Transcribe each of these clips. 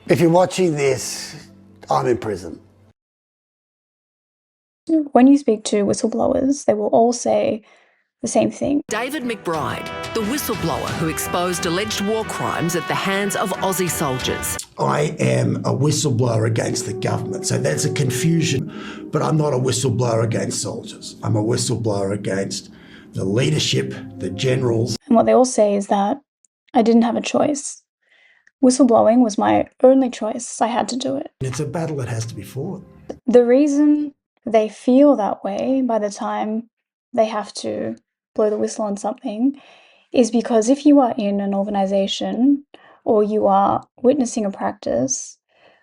If you're watching this, I'm in prison. When you speak to whistleblowers, they will all say the same thing. David McBride, the whistleblower who exposed alleged war crimes at the hands of Aussie soldiers. I am a whistleblower against the government, so that's a confusion. But I'm not a whistleblower against soldiers. I'm a whistleblower against the leadership, the generals. And what they all say is that I didn't have a choice. Whistleblowing was my only choice. I had to do it. It's a battle that has to be fought. The reason they feel that way by the time they have to blow the whistle on something is because if you are in an organisation or you are witnessing a practice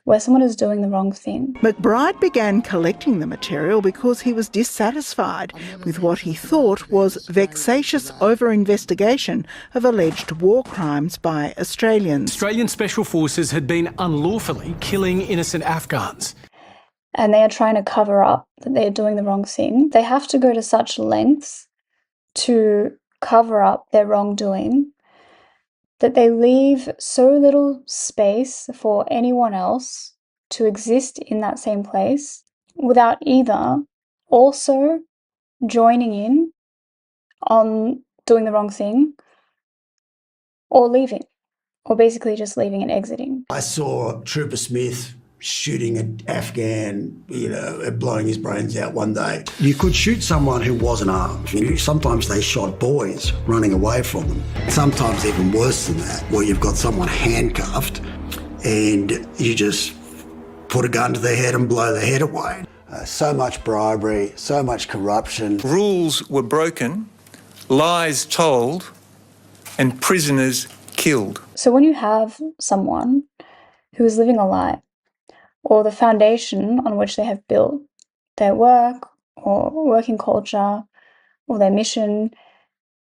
where someone is doing the wrong thing. McBride began collecting the material because he was dissatisfied with what he thought was vexatious over-investigation of alleged war crimes by Australians. Australian Special Forces had been unlawfully killing innocent Afghans. And they are trying to cover up that they are doing the wrong thing. They have to go to such lengths to cover up their wrongdoing that they leave so little space for anyone else to exist in that same place without either also joining in on doing the wrong thing or leaving, or basically just leaving and exiting. I saw Trooper Smith shooting an Afghan, blowing his brains out one day. You could shoot someone who wasn't armed. Sometimes they shot boys running away from them. Sometimes even worse than that, where you've got someone handcuffed and you just put a gun to their head and blow their head away. So much bribery, so much corruption. Rules were broken, lies told, and prisoners killed. So when you have someone who is living a lie, or the foundation on which they have built their work or working culture or their mission,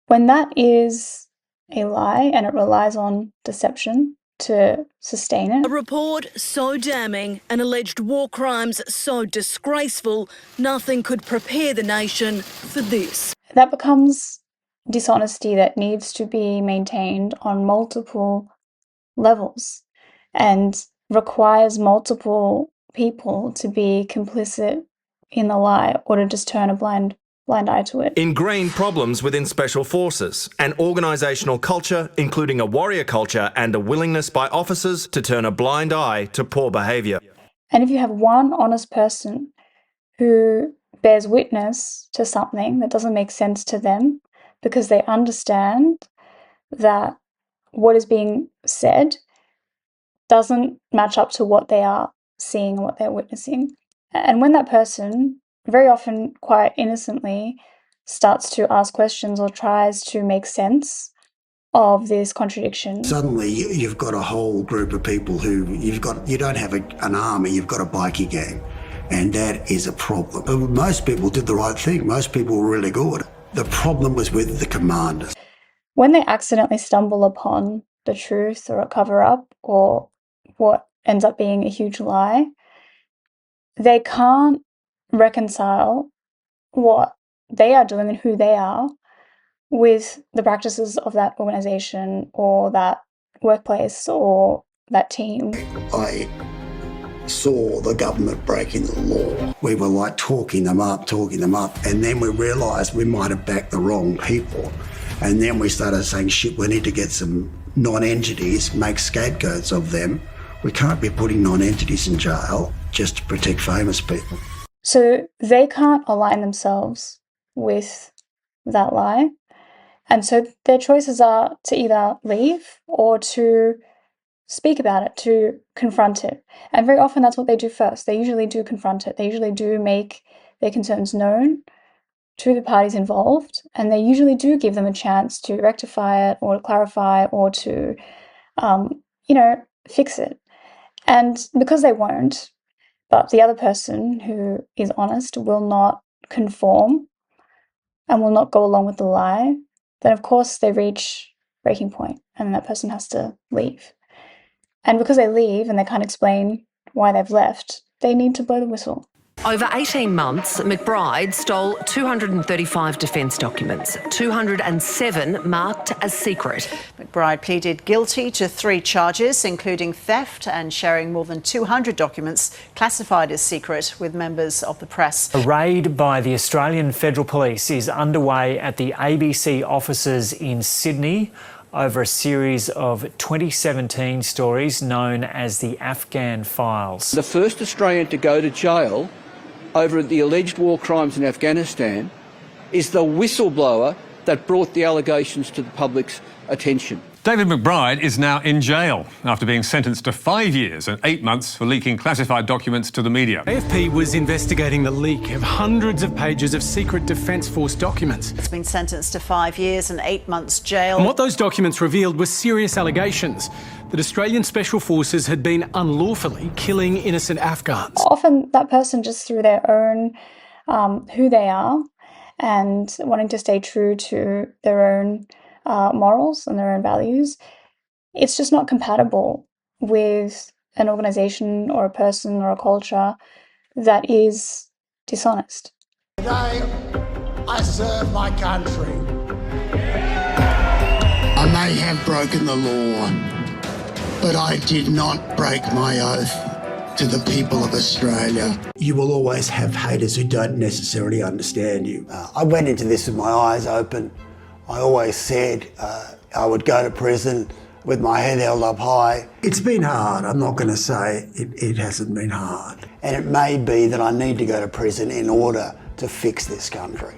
when that is a lie and it relies on deception to sustain it. A report so damning and alleged war crimes so disgraceful, nothing could prepare the nation for this. That becomes dishonesty that needs to be maintained on multiple levels and requires multiple people to be complicit in the lie or to just turn a blind eye to it. Ingrained problems within Special Forces, an organisational culture including a warrior culture and a willingness by officers to turn a blind eye to poor behaviour. And if you have one honest person who bears witness to something that doesn't make sense to them because they understand that what is being said doesn't match up to what they are seeing and what they're witnessing. And when that person, very often quite innocently, starts to ask questions or tries to make sense of this contradiction. Suddenly you've got a whole group of people who you don't have an army, you've got a bikie gang. And that is a problem. But most people did the right thing. Most people were really good. The problem was with the commanders. When they accidentally stumble upon the truth or a cover-up or what ends up being a huge lie, they can't reconcile what they are doing and who they are with the practices of that organisation or that workplace or that team. I saw the government breaking the law. We were like talking them up, and then we realised we might have backed the wrong people. And then we started saying, shit, we need to get some non-entities, make scapegoats of them. We can't be putting non-entities in jail just to protect famous people. So they can't align themselves with that lie. And so their choices are to either leave or to speak about it, to confront it. And very often that's what they do first. They usually do confront it. They usually do make their concerns known to the parties involved. And they usually do give them a chance to rectify it or to clarify or to, fix it. And because they won't, but the other person who is honest will not conform and will not go along with the lie, then of course they reach breaking point and that person has to leave. And because they leave and they can't explain why they've left, they need to blow the whistle. Over 18 months, McBride stole 235 defence documents, 207 marked as secret. McBride pleaded guilty to 3 charges, including theft and sharing more than 200 documents classified as secret with members of the press. A raid by the Australian Federal Police is underway at the ABC offices in Sydney over a series of 2017 stories known as the Afghan Files. The first Australian to go to jail over the alleged war crimes in Afghanistan is the whistleblower that brought the allegations to the public's attention. David McBride is now in jail after being sentenced to 5 years and 8 months for leaking classified documents to the media. AFP was investigating the leak of hundreds of pages of secret Defence Force documents. It's been sentenced to 5 years and 8 months jail. And what those documents revealed were serious allegations that Australian Special Forces had been unlawfully killing innocent Afghans. Often that person, just through their own who they are and wanting to stay true to their own morals and their own values, it's just not compatible with an organisation or a person or a culture that is dishonest. Today, I serve my country. I may have broken the law, but I did not break my oath to the people of Australia. You will always have haters who don't necessarily understand you. I went into this with my eyes open. I always said I would go to prison with my head held up high. It's been hard. I'm not going to say it hasn't been hard. And it may be that I need to go to prison in order to fix this country.